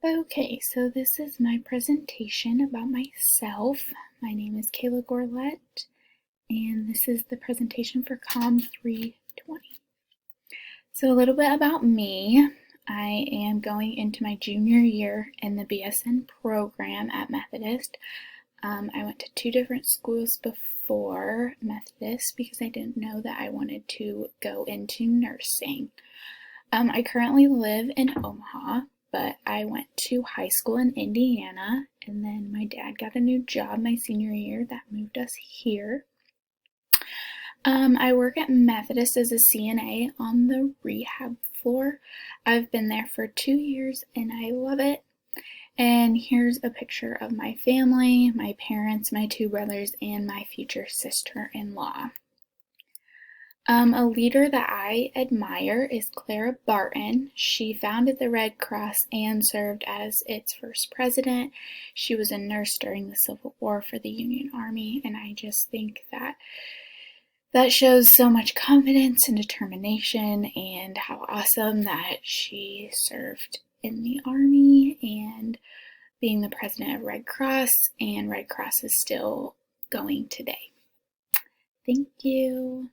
Okay, so this is my presentation about myself. My name is Kayla Gorlett, and this is the presentation for COM 320. So a little bit about me. I am going into my junior year in the BSN program at Methodist. I went to two different schools before Methodist because I didn't know that I wanted to go into nursing. I currently live in Omaha, but I went to high school in Indiana, and then my dad got a new job my senior year that moved us here. I work at Methodist as a CNA on the rehab floor. I've been there for 2 years and I love it. And here's a picture of my family, my parents, my two brothers, and my future sister-in-law. A leader that I admire is Clara Barton. She founded the Red Cross and served as its first president. She was a nurse during the Civil War for the Union Army, and I just think that shows so much confidence and determination, and how awesome that she served in the Army and being the president of Red Cross, and Red Cross is still going today. Thank you.